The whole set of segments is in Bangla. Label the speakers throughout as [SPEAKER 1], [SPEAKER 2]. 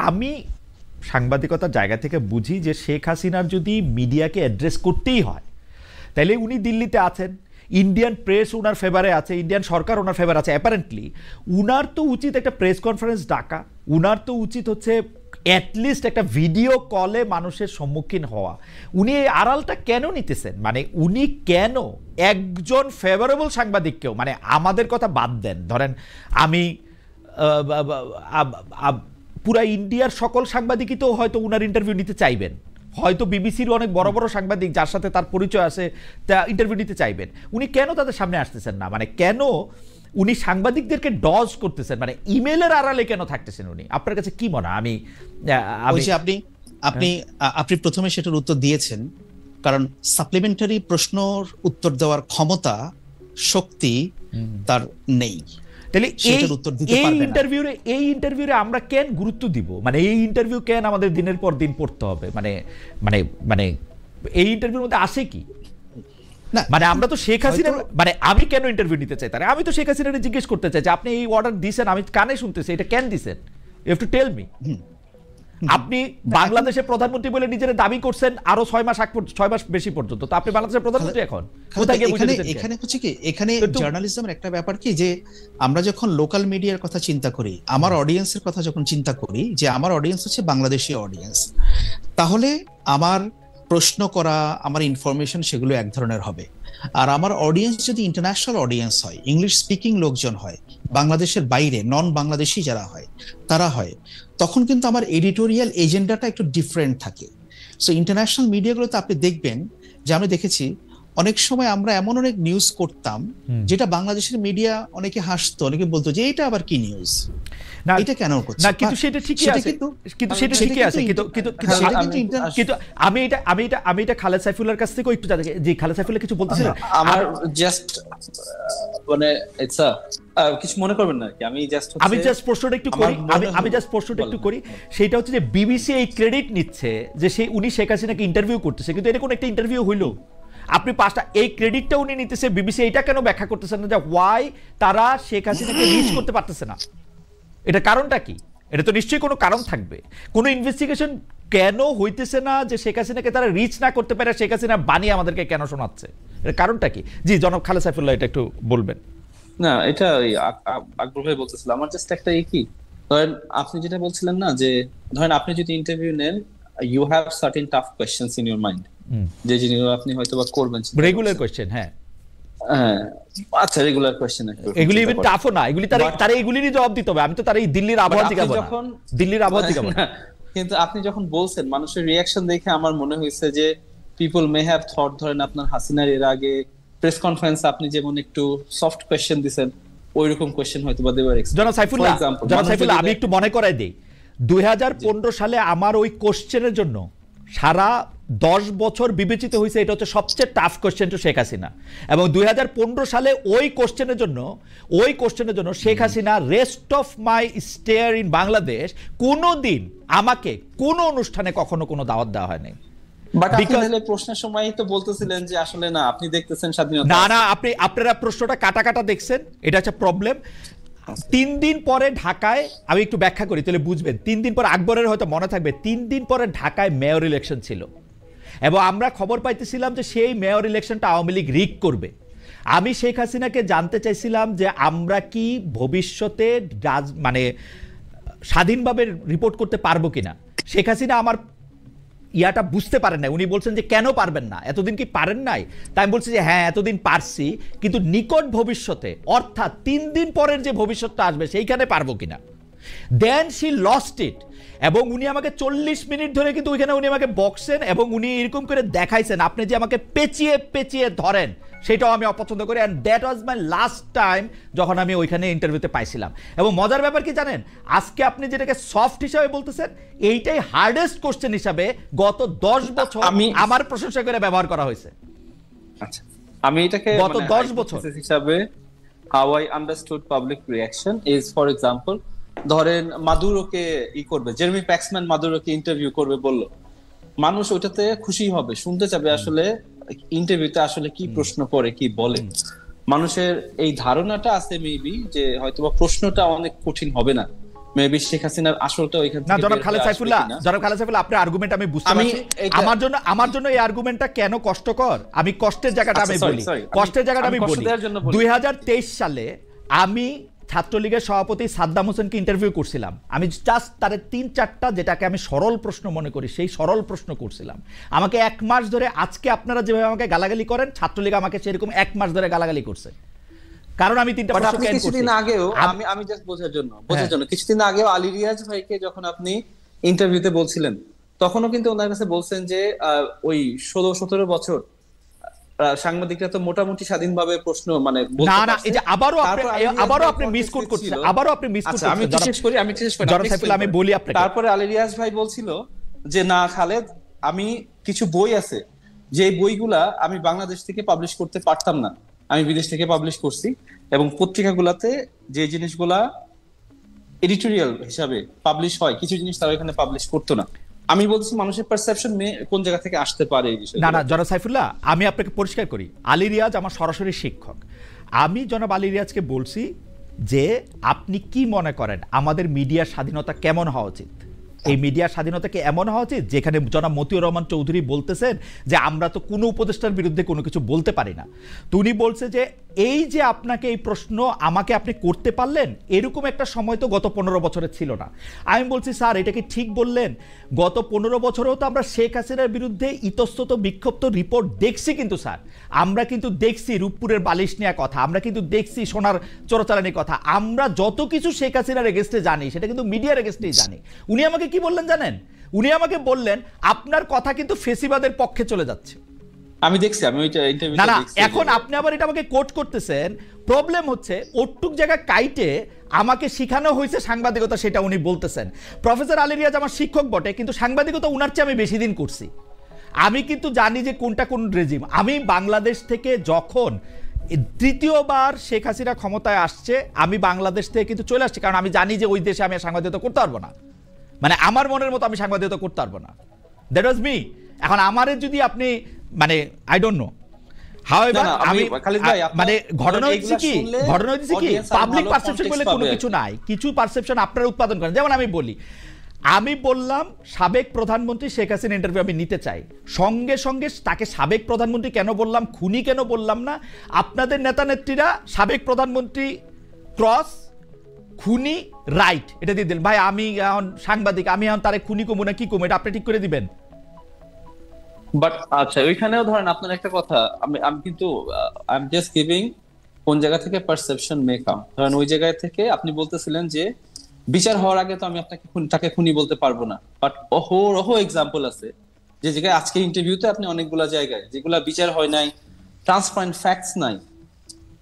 [SPEAKER 1] আমি সাংবাদিকতার জায়গা থেকে বুঝি যে শেখ হাসিনার যদি মিডিয়াকে অ্যাড্রেস করতেই হয় তাহলে উনি দিল্লিতে আছেন, ইন্ডিয়ান প্রেস ওনার ফেভারে আছে, ইন্ডিয়ান সরকার ওনার ফেভার আছে, অ্যাপারেন্টলি উনার তো উচিত একটা প্রেস কনফারেন্স ডাকা, উনার তো উচিত হচ্ছে অ্যাটলিস্ট একটা ভিডিও কলে মানুষের সম্মুখীন হওয়া। উনি এই আড়ালটা কেন নিতেছেন? মানে উনি কেন একজন ফেভারেবল সাংবাদিককেও, মানে আমাদের কথা বাদ দেন, ধরেন আমি পুরা ইন্ডিয়ার সকল সাংবাদিকই তো হয়তো উনার ইন্টারভিউ নিতে চাইবেন, হয়তো বিবিসির অনেক বড় বড় সাংবাদিক যার সাথে তার পরিচয় আছে তা ইন্টারভিউ নিতে চাইবেন, উনি কেন তাদের সামনে আসতেছেন না? মানে কেন উনি সাংবাদিকদেরকে ডজ করতেছেন, মানে ইমেলের আড়ালে কেন থাকতেছেন উনি? আপনার কাছে কি মনে হয়?
[SPEAKER 2] আপনি প্রথমে সেটার উত্তর দিয়েছেন, কারণ সাপ্লিমেন্টারি প্রশ্নর উত্তর দেওয়ার ক্ষমতা, শক্তি তার নেই।
[SPEAKER 1] তাহলে এই ইন্টারভিউরে আমরা কেন গুরুত্ব দিব? মানে এই ইন্টারভিউ কেন আমাদের দিনের পর দিন পড়তে হবে? মানে মানে মানে এই ইন্টারভিউর মধ্যে আসে কি? মানে আমরা তো শেখ হাসিনা, মানে আমি কেন ইন্টারভিউ নিতে চাই? তারা আমি তো শেখ হাসিনাকে জিজ্ঞেস করতে চাই যে আপনি এই অর্ডার দিয়েছেন, আমি কানে শুনতেছি, এটা কেন দিয়েছেন? You have to tell me. আপনি বাংলাদেশের প্রধানমন্ত্রী বলে নিজের দাবি করছেন আরো 6 মাস বেশি পর্যন্ত, তো আপনি বাংলাদেশের প্রধানমন্ত্রী এখন কোথায় গিয়ে বুঝেছেন?
[SPEAKER 2] এখানে হচ্ছে কি, এখানে জার্নালিজমের একটা ব্যাপার কি, যে আমরা যখন লোকাল মিডিয়ার কথা চিন্তা করি, আমার অডিয়েন্সের কথা যখন চিন্তা করি, যে আমার অডিয়েন্স হচ্ছে বাংলাদেশি অডিয়েন্স, তাহলে আমার প্রশ্ন করা, আমার ইনফরমেশন সেগুলো এক ধরনের হবে। আর আমার অডিয়েন্স যদি ইন্টারন্যাশনাল অডিয়েন্স হয়, ইংলিশ স্পিকিং লোকজন হয়, বাংলাদেশের বাইরে নন বাংলাদেশি যারা হয় তারা হয়, তখন কিন্তু আমার এডিটোরিয়াল এজেন্ডাটা একটু ডিফারেন্ট থাকে। সো ইন্টারন্যাশনাল মিডিয়াগুলোতে আপনি দেখবেন যে আমি দেখেছি অনেক সময় আমরা এমন অনেক নিউজ করতাম যেটা বাংলাদেশের মিডিয়া অনেকে হাসতো, অনেকে বলতো যে এটা আবার কি নিউজ, এটা কেন করছে না, কিন্তু সেটা ঠিকই আছে, কিন্তু সেটা ঠিকই আছে, কিন্তু আমি এটা খালেদ সাইফুল্লাহর কাছ থেকে একটু জানতে চাই যে খালেদ সাইফুল্লাহ কিছু বলতেছিলেন।
[SPEAKER 3] আমার জাস্ট মানে ইটস কিছু মনে করবেন না কি, আমি জাস্ট
[SPEAKER 1] প্রশ্নটা একটু করি, সেটা হচ্ছে যে বিবিসি এই ক্রেডিট নিচ্ছে যে উনি শেখ হাসিনাকে ইন্টারভিউ করতেছে, কিন্তু এটা কোন একটা ইন্টারভিউ হইলো? আপনি পাঁচটা এই ক্রেডিটটা উনি নিতেছে, বিবিসি এটা কেন ব্যাখ্যা করতেছেন না যে ওয়াই তারা শেখ হাসিনাকে রিচ করতে পারতেছে না? এটা কারণটা কি? এটা তো নিশ্চয়ই কোনো কারণ থাকবে। কোনো ইনভেস্টিগেশন কেন হইতেছে না যে শেখ হাসিনাকে তারা রিচ না করতে পারে, শেখ হাসিনা বানিয়ে আমাদেরকে কেন শোনাচ্ছে? এর কারণটা কি? জি জনাব খালেদ সাইফুল্লাহ, এটা একটু বলবেন।
[SPEAKER 3] না, এটা আকবর ভাই বলতেছিল, আমার জাস্ট একটা কি, ধরেন আপনি যেটা বলছিলেন না, যে ধরেন আপনি যদি ইন্টারভিউ নেন, you have certain tough questions in your mind, যে জিনিসগুলো আপনি হয়তোবা করবেন,
[SPEAKER 1] রেগুলার কোয়েশ্চেন। হ্যাঁ,
[SPEAKER 3] আচ্ছা, রেগুলার কোয়েশ্চেন,
[SPEAKER 1] এগুলি ইভেন টাফও না, এগুলি তারা এগুলিরই জবাব দিতে হবে। আমি তো তার এই দিল্লির আবহাওয়া জিজ্ঞাসা করব, যখন দিল্লির আবহাওয়া জিজ্ঞাসা করব।
[SPEAKER 3] কিন্তু আপনি যখন বলছেন, মানুষের রিঅ্যাকশন দেখে আমার মনে হয়েছে যে পিপল মে হ্যাভ থট, ধরেন আপনার হাসিনার এর আগে প্রেস কনফারেন্স আপনি যেমন একটু সফট কোয়েশ্চেন দিবেন, ওইরকম কোয়েশ্চেন হয়তো বা দেওয়ার এক্সপেক্ট।
[SPEAKER 1] জনাব সাইফুল্লাহ, আমি একটু মনে করাই দেই, 2015 সালে আমার ওই কোশ্চেনের জন্য সারা 10 বছর বিবেচিত হয়েছে এটা হচ্ছে সবচেয়ে tough question to Sheikh Hasina, এবং 2015 সালে ওই কোশ্চেনের জন্য Sheikh Hasina rest of my stay in Bangladesh কোনোদিন আমাকে কোনো অনুষ্ঠানে কখনো কোনো দাওয়াত দেওয়া হয়নি।
[SPEAKER 3] বাট আপনি তাহলে প্রশ্নের সময়ই তো বলতেছিলেন যে আসলে না, আপনি দেখতেছেন স্বাধীনতা।
[SPEAKER 1] না, আপনারা প্রশ্নটা কাটা দেখছেন, এটা হচ্ছে প্রবলেম। 3 দিন পরে ঢাকায়, আমি একটু ব্যাখ্যা করি তাহলে বুঝবেন, 3 দিন পরে, আকবরের হয়তো মনে থাকবে, 3 দিন পরে ঢাকায় মেয়র ইলেকশন ছিল, এবং আমরা খবর পাইতেছিলাম যে সেই মেয়র ইলেকশনটা আওয়ামী লীগ রিগ করবে। আমি শেখ হাসিনাকে জানতে চাইছিলাম যে আমরা কি ভবিষ্যতে মানে স্বাধীনভাবে রিপোর্ট করতে পারবো কিনা। শেখ হাসিনা আমার ইয়াটা বুঝতে পারেন না, উনি বলছেন যে কেন পারবেন না, এতদিন কি পারেন নাই? তাই আমি বলছি যে হ্যাঁ এতদিন পারছি, কিন্তু নিকট ভবিষ্যতে, অর্থাৎ 3 দিন পরের যে ভবিষ্যৎটা আসবে সেইখানে পারবো কিনা। দেন শি লস্ট ইট, এবং উনি আমাকে 40 মিনিট ধরে কিন্তু ওইখানে উনি আমাকে বক্সেন, এবং উনি এরকম করে দেখাইছেন আপনি যে আমাকে পেঁচিয়ে ধরেন, সেটাও আমি অপছন্দ করি। And that was my last time যখন আমি ওইখানে ইন্টারভিউতে পাইছিলাম। এবং মজার ব্যাপার কি জানেন, আজকে আপনি যেটাকে সফট হিসাবে বলতেছেন, এইটাই হার্ডেস্ট কোশ্চেন হিসাবে গত 10 বছর আমার প্রশংসা করে ব্যবহার করা হয়েছে।
[SPEAKER 3] আচ্ছা, আমি এটাকে
[SPEAKER 1] গত 10 বছর
[SPEAKER 3] হিসাবে how I understood public reaction is, for example, ধরেন মাদুরোকে করবে, জেরেমি প্যাক্সম্যান মাদুরোকে ইন্টারভিউ করবে বললো, মানুষ ওটাতে খুশি হবে, শুনতে চাবে আসলে ইন্টারভিউতে আসলে কি প্রশ্ন করে, কি বলে। মানুষের এই ধারণাটা আছে মেবি যে হয়তোবা প্রশ্নটা অনেক কঠিন হবে না, মেবি শেখ হাসিনার আসলটা ওইখান থেকে
[SPEAKER 1] না জনাব খালেদ সাইফুল্লাহ আপনার আর্গুমেন্ট আমি বুঝতে পারছি। আমার জন্য এই আর্গুমেন্টটা কেন কষ্টকর, আমি কষ্টের জায়গাটা আমি বলি, আমি বলি 2023 সালে আমি ছাত্রলীগের সভাপতি সাদ্দাম হোসেনকে ইন্টারভিউ করছিলাম। আমি জাস্ট তার 3-4টা যেটাকে আমি সরল প্রশ্ন মনে করি সেই সরল প্রশ্ন করছিলাম। আমাকে 1 মাস ধরে, আজকে আপনারা যেভাবে আমাকে গালাগালি করেন, ছাত্রলীগ আমাকে সেরকম 1 মাস ধরে গালাগালি করছে, কারণ আমি 3টা প্রশ্ন ক্যান করছি।
[SPEAKER 3] কিছুদিন আগেও আমি জাস্ট বোঝার জন্য কিছুদিন আগেও আলী রিয়াজ ভাইকে যখন আপনি ইন্টারভিউতে বলছিলেন, তখনও কিন্তু ওনার কাছে বলছেন যে ওই 16-17 বছর সাংবাদিকরা তো মোটামুটি স্বাধীনভাবে প্রশ্ন মানে
[SPEAKER 1] না না, এই যে আবারও আপনি মিসকোট করছেন,
[SPEAKER 3] আমি শেষ করি
[SPEAKER 1] আমি বলি আপনাকে।
[SPEAKER 3] তারপরে আলী রিয়াজ ভাই বলছিল যে না খালেদ, আমি কিছু বই আছে যে বইগুলা আমি বাংলাদেশ থেকে পাবলিশ করতে পারতাম না, আমি বিদেশ থেকে পাবলিশ করছি, এবং পত্রিকাগুলোতে যে জিনিসগুলা এডিটোরিয়াল হিসাবে পাবলিশ হয় কিছু জিনিস তারা এখানে পাবলিশ করতো না। আমি বলছি মানুষের পারসেপশন কোন জায়গা থেকে আসতে পারে এই বিষয়ে।
[SPEAKER 1] না না জনাব সাইফুল্লাহ, আমি আপনাকে পরিষ্কার করি, আলী রিয়াজ আমার সরাসরি শিক্ষক। আমি জনাব আলী রিয়াজকে বলছি যে আপনি কি মনে করেন আমাদের মিডিয়ার স্বাধীনতা কেমন হওয়া উচিত? এই মিডিয়ার স্বাধীনতাকে এমন হওয়া উচিত যেখানে জনাব মতিউর রহমান চৌধুরী বলতেছেন যে আমরা তো কোনো উপদেষ্টার বিরুদ্ধে কোনো কিছু বলতে পারি না। উনি বলছে যে এই যে আপনাকে এই প্রশ্ন আমাকে আপনি করতে পারলেন, এরকম একটা সময় তো গত 15 বছরে ছিল না। আমি বলছি স্যার এটা কি ঠিক বললেন? গত 15 বছরেও তো আমরা শেখ হাসিনার বিরুদ্ধে ইতস্তত বিক্ষিপ্ত রিপোর্ট দেখছি, কিন্তু স্যার আমরা কিন্তু দেখছি রূপপুরের বালিশ নেওয়া কথা, আমরা কিন্তু দেখছি সোনার চোরাচালানির কথা, আমরা যত কিছু শেখ হাসিনার এগেস্টে জানি সেটা কিন্তু মিডিয়ার এগেস্টেই জানি। উনি আমাকে কি বললেন জানেন? উনি আমাকে বললেন আপনার কথা কিন্তু ফেসিবাদের পক্ষে চলে যাচ্ছে।
[SPEAKER 3] আমি দেখছি, আমি ওইটা ইন্টারভিউ
[SPEAKER 1] না না, এখন আপনি আবার এটা আমাকে কোট করতেছেন। প্রবলেম হচ্ছে ওটুক জায়গা কাইটে আমাকে শিখানো হয়েছে সাংবাদিকতা, সেটা উনি বলতেছেন। প্রফেসর আলী রিয়াজ আমার শিক্ষক বটে, কিন্তু সাংবাদিকতা উনার চেয়ে আমি বেশি দিন করছি। আমি কিন্তু জানি যে কোনটা কোন রেজিম। আমি বাংলাদেশ থেকে যখন তৃতীয়বার শেখ হাসিনা ক্ষমতায় আসছে, আমি বাংলাদেশ থেকে কিন্তু চলে আসছি, কারণ আমি জানি যে ওই দেশে আমি সাংবাদিকতা করতে পারবো না, মানে আমার মনের মতো আমি সাংবাদিকতা করতে পারবো না। That was me. এখন আমারে যদি আপনি মানে আই ডোন্ট নো, হাউএভার আমি মানে ঘটনা হচ্ছে কি পাবলিক পারসেপশন বলে কোনো কিছু নাই, কিছু পারসেপশন আপনারা উৎপাদন করেন। যেমন আমি বলি, আমি বললাম সাবেক প্রধানমন্ত্রী শেখ হাসিনা ইন্টারভিউ আমি নিতে চাই, সঙ্গে সঙ্গে তাকে সাবেক প্রধানমন্ত্রী কেন বললাম, খুনি কেন বললাম না? আপনাদের নেতা নেত্রীরা সাবেক প্রধানমন্ত্রী ক্রস খুনি রাইট এটা দিয়ে দিলেন। ভাই আমি এখন সাংবাদিক, আমি এখন তারে খুনি কমু না কি কমু, এটা আপনি ঠিক করে দিবেন।
[SPEAKER 3] বাট আচ্ছা, ওইখানেও ধরেন আপনার একটা কথা, আমি কিন্তু আই এম জাস্ট গিভিং কোন জায়গা থেকে পারসেপশন মে কাম। ধরেন ওই জায়গায় থেকে আপনি বলতেছিলেন যে বিচার হওয়ার আগে তো আমি আপনাকে তাকে খুনি বলতে পারবো না, বাট ওহো এক্সাম্পল আছে যে জায়গায় আজকে ইন্টারভিউতে আপনি অনেকগুলা জায়গায় যেগুলা বিচার হয় নাই, ট্রান্সপারেন্ট ফ্যাক্টস নাই,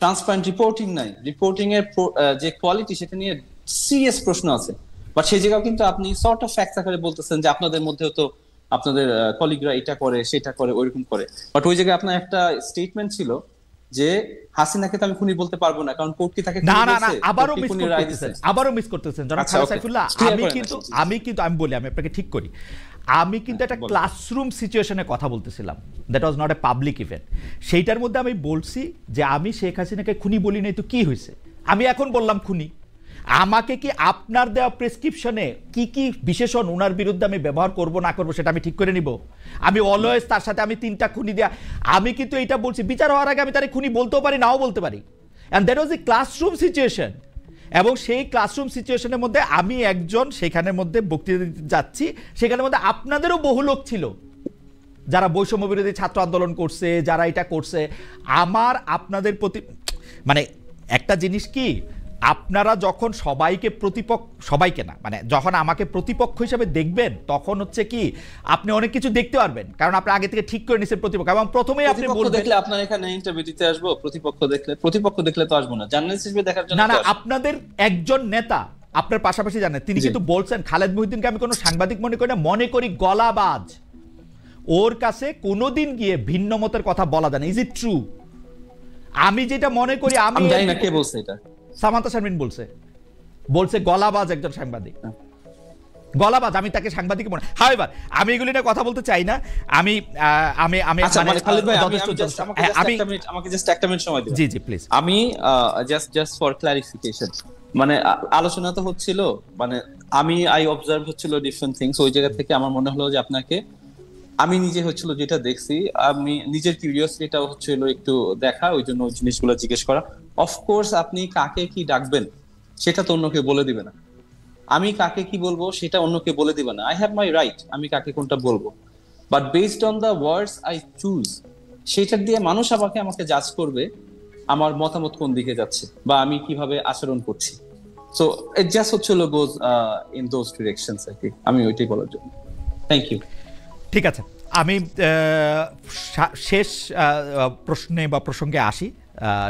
[SPEAKER 3] ট্রান্সপারেন্ট রিপোর্টিং নাই, রিপোর্টিং এর যে কোয়ালিটি সেটা নিয়ে সিরিয়াস প্রশ্ন আছে, বাট সেই জায়গাও কিন্তু আপনি সর্ট অফ ফ্যাক্টস আকারে বলতেছেন যে আপনাদের মধ্যেও তো আপনাদের কলিগরা এটা করে সেটা করে ওইরকম করে। বাট ওই জায়গায় আপনার একটা স্টেটমেন্ট ছিল যে হাসিনাকে তো আমি খুনি বলতে পারবো না, কারণ কোর্ট কি তাকে
[SPEAKER 1] না না না, আবারও মিস করতেছেন জনাব খালেদ সাইফুল্লাহ। আমি আপনাকে ঠিক করি, আমি কিন্তু একটা ক্লাসরুম সিচুয়েশনে কথা বলতেছিলাম, that was not a public event. সেইটার মধ্যে আমি বলছি যে আমি শেখ হাসিনাকে খুনি বলি নাই তো কি হয়েছে, আমি এখন বললাম খুনি। আমাকে কি আপনার দেওয়া প্রেসক্রিপশনে কি কি বিশেষণ ওনার বিরুদ্ধে আমি ব্যবহার করব না করব সেটা আমি ঠিক করে নিব? আমি অলওয়েজ তার সাথে আমি 3টা খুনি দেয়া, আমি কিন্তু এইটা বলছি বিচার হওয়ার আগে আমি তারে খুনি বলতেও পারি নাও বলতে পারি, and that was A classroom situation. এবং সেই ক্লাসরুম সিচুয়েশনের মধ্যে আমি একজন সেখানের মধ্যে বক্তৃতা দিতে যাচ্ছি, সেখানের মধ্যে আপনাদেরও বহু লোক ছিল যারা বৈষম্য বিরোধী ছাত্র আন্দোলন করছে, যারা এটা করছে। আমার আপনাদের প্রতি মানে একটা জিনিস কি, আপনারা যখন সবাইকে না মানে যখন আমাকে প্রতিপক্ষ হিসেবে দেখবেন, তখন হচ্ছে কি আপনি অনেক কিছু দেখতে পারবেন, কারণ আপনি আগে থেকে ঠিক করে নিছেন প্রতিপক্ষ, এবং প্রথমেই আপনি বলবেন
[SPEAKER 3] দেখলে আপনার এখানে ইন্টারভিউ দিতে আসবো, প্রতিপক্ষ দেখলে তো আসবো না, জার্নালিস্ট হিসেবে দেখার জন্য।
[SPEAKER 1] না না, আপনাদের একজন নেতা আপনার পাশাপাশি জানেন, তিনি কিন্তু বলছেন খালেদ মহিউদ্দিনকে আমি কোনো সাংবাদিক মনে করি না, মনে করি গলাবাজ। ওর কাছে কোনোদিন গিয়ে ভিন্ন মতের কথা বলা যায় না। Is it true? আমি যেটা মনে করি, আমি
[SPEAKER 3] জানি না কে বলছে এটা,
[SPEAKER 1] সামান্তা শারমিন বলছে গলাবাজ একজন সাংবাদিক, গলাবাজ। আমি তাকে সাংবাদিক মনে, হাউএভার আমি এগুলি নিয়ে কথা বলতে চাই না। আমি
[SPEAKER 3] খালিদ ভাই আমাকে জাস্ট একটা মিনিট সময় দিন।
[SPEAKER 1] জি জি প্লিজ।
[SPEAKER 3] আমি জাস্ট ফর ক্লারিফিকেশন, মানে আলোচনা তো হচ্ছিল, মানে আই অবজার্ভ হচ্ছিল ডিফারেন্ট থিংস, ওই জায়গা থেকে আমার মনে হলো যে আপনাকে, আমি নিজে হচ্ছিল যেটা দেখছি, আমি নিজের কিউরিওসিটিটা হচ্ছিল একটু দেখা, ওই জন্য ওই জিনিসগুলো জিজ্ঞেস করা। অফকোর্স আপনি কাকে কি ডাকবেন সেটা তো অন্য কেউ বলে দিবে না, আমি কাকে কি বলবো সেটা অন্য কেউ বলে দিবে না। আই হ্যাভ মাই রাইট, আমি কাকে কোনটা বলবো, but based on the words I choose, সেটার দিয়ে মানুষ আমাকে জাজ করবে আমার মতামত কোন দিকে যাচ্ছে বা আমি কিভাবে আচরণ করছি। সো ইট জাস্ট হচ্ছিল গোজ ইন দোজ ডিরেকশনস আর কি, আমি ওইটাই বলার জন্য। Thank you.
[SPEAKER 1] ঠিক আছে, আমি শেষ প্রশ্নে বা প্রসঙ্গে আসি।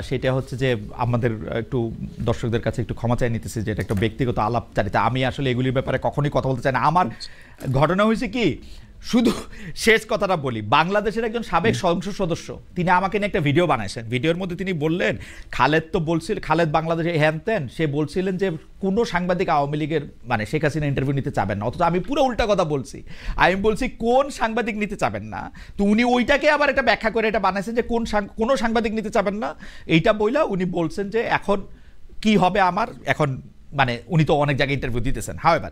[SPEAKER 1] সেটা হচ্ছে যে আমাদের একটু দর্শকদের কাছে একটু ক্ষমা চাই নিতেছি, যে এটা একটা ব্যক্তিগত আলাপচারিতা, আমি আসলে এগুলির ব্যাপারে কখনোই কথা বলতে চাই না। আমার ঘটনা হয়েছে কি, শুধু শেষ কথাটা বলি, বাংলাদেশের একজন সাবেক সংসদ সদস্য তিনি আমাকে নিয়ে একটা ভিডিও বানাইছেন। ভিডিওর মধ্যে তিনি বললেন, খালেদ বাংলাদেশে হ্যান ত্যান, সে বলছিলেন যে কোনো সাংবাদিক আওয়ামী লীগের মানে শেখ হাসিনা ইন্টারভিউ নিতে চাবেন না, অথচ আমি পুরো উল্টা কথা বলছি। আমি বলছি কোন সাংবাদিক নিতে চাবেন না, তো উনি ওইটাকে আবার এটা ব্যাখ্যা করে এটা বানাইছেন যে কোনো সাংবাদিক নিতে চাবেন না। এইটা বইলা উনি বলছেন যে এখন কি হবে আমার, এখন মানে উনি তো অনেক জায়গায় ইন্টারভিউ দিতেছেন। হাওয়েভার